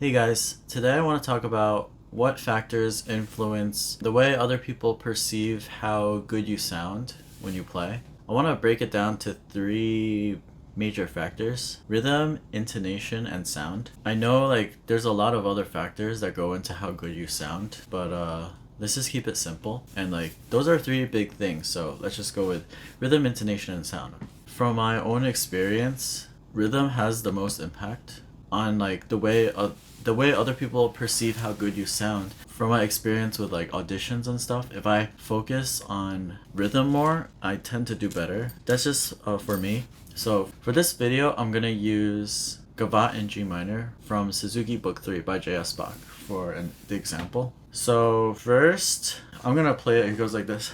Hey guys, today I want to talk about what factors influence the way other people perceive how good you sound when you play. I want to break it down to three major factors: rhythm, intonation, and sound. I know there's a lot of other factors that go into how good you sound, but let's just keep it simple. And those are three big things, so let's just go with rhythm, intonation, and sound. From my own experience, rhythm has the most impact on the way other people perceive how good you sound. From my experience with auditions and stuff, if I focus on rhythm more, I tend to do better. That's just for me. So for this video, I'm gonna use Gavotte in G minor from Suzuki Book 3 by J.S. Bach for the example. So first, I'm gonna play it. It goes like this.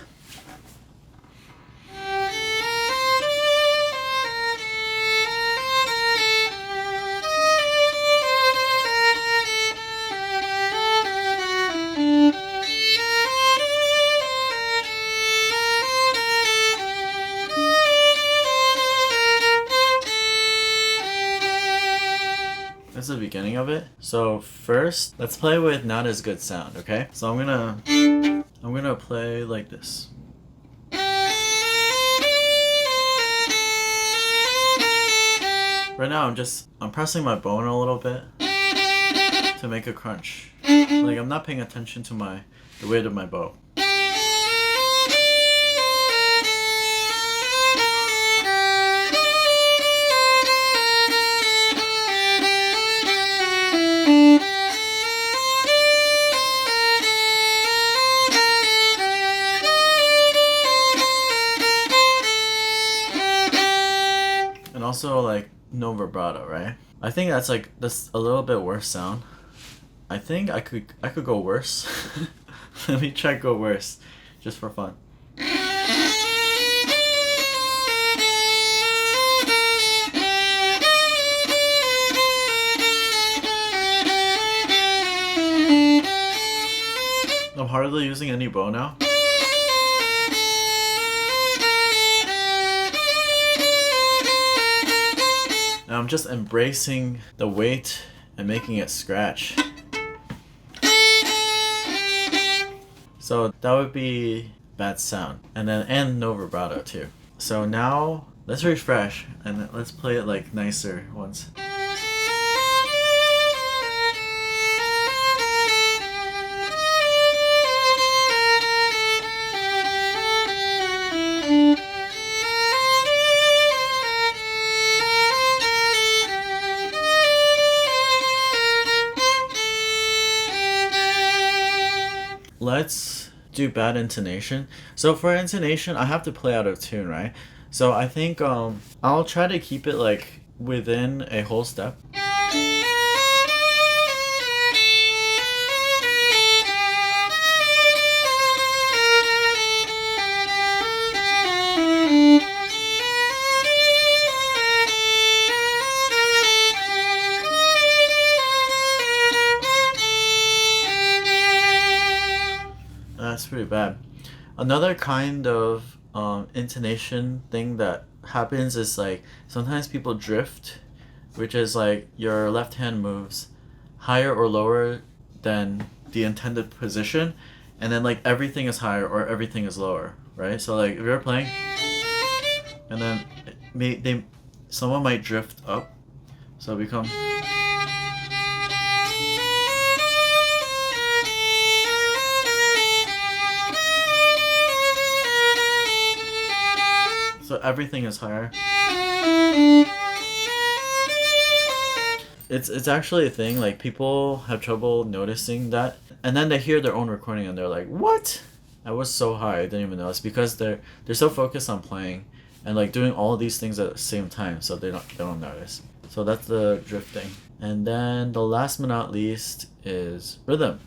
That's the beginning of it. So first, let's play with not as good sound, okay? So I'm gonna play like this. Right now I'm pressing my bone a little bit to make a crunch. I'm not paying attention to the weight of my bow. And also no vibrato, right? I think that's a little bit worse sound. I think I could go worse. Let me try go worse, just for fun. I'm hardly using any bow now. Now I'm just embracing the weight and making it scratch. So that would be bad sound. And no vibrato too. So now let's refresh and let's play it nicer once. Let's do bad intonation. So for intonation, I have to play out of tune, right? So I think I'll try to keep it within a whole step. That's pretty bad. Another kind of intonation thing that happens is sometimes people drift, which is your left hand moves higher or lower than the intended position, and then everything is higher or everything is lower, right? So if you're playing, and then someone might drift up, so it becomes. So everything is higher. It's actually a thing. People have trouble noticing that, and then they hear their own recording and they're like, "What? I was so high, I didn't even know." It's because they're so focused on playing and doing all these things at the same time, so they don't notice. So that's the drifting. And then the last but not least is rhythm.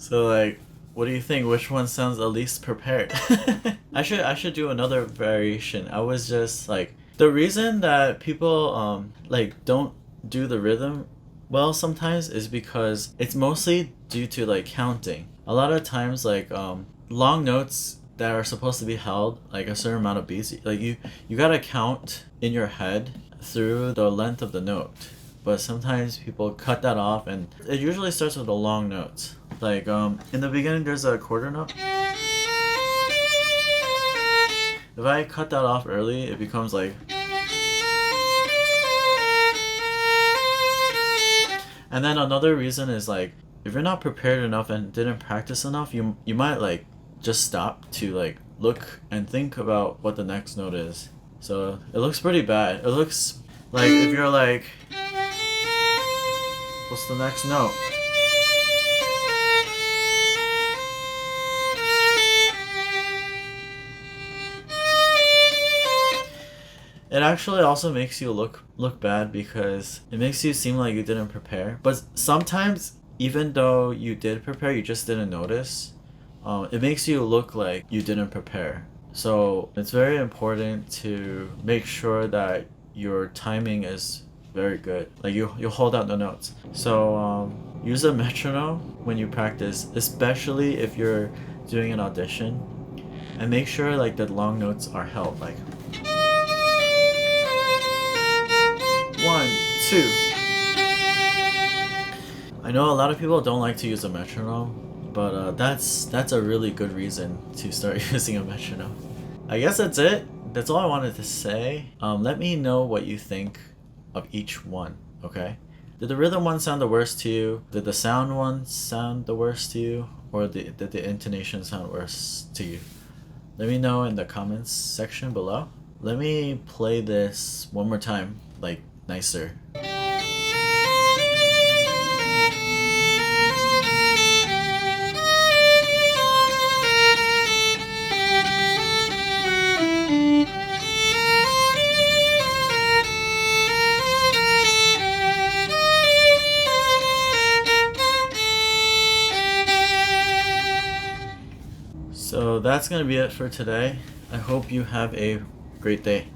So like, what do you think? Which one sounds the least prepared? I should do another variation. I was just like, the reason that people like don't do the rhythm well sometimes is because it's mostly due to like counting. A lot of times like long notes that are supposed to be held like a certain amount of beats, like you gotta count in your head through the length of the note. But sometimes people cut that off, and it usually starts with the long notes. Like in the beginning there's a quarter note. If I cut that off early, it becomes like. And then another reason is like, if you're not prepared enough and didn't practice enough, you might like just stop to like look and think about what the next note is. So it looks pretty bad. It looks like if you're like, what's the next note? It actually also makes you look bad because it makes you seem like you didn't prepare. But sometimes, even though you did prepare, you just didn't notice. It makes you look like you didn't prepare. So it's very important to make sure that your timing is very good. Like you hold out the notes. So use a metronome when you practice, especially if you're doing an audition, and make sure like the long notes are held. Like 1, 2. I know a lot of people don't like to use a metronome, but that's a really good reason to start using a metronome. I guess that's it. That's all I wanted to say. Let me know what you think of each one, okay? Did the rhythm one sound the worst to you? Did the sound one sound the worst to you? Or did the intonation sound worse to you? Let me know in the comments section below. Let me play this one more time, like nicer. So that's gonna be it for today. I hope you have a great day.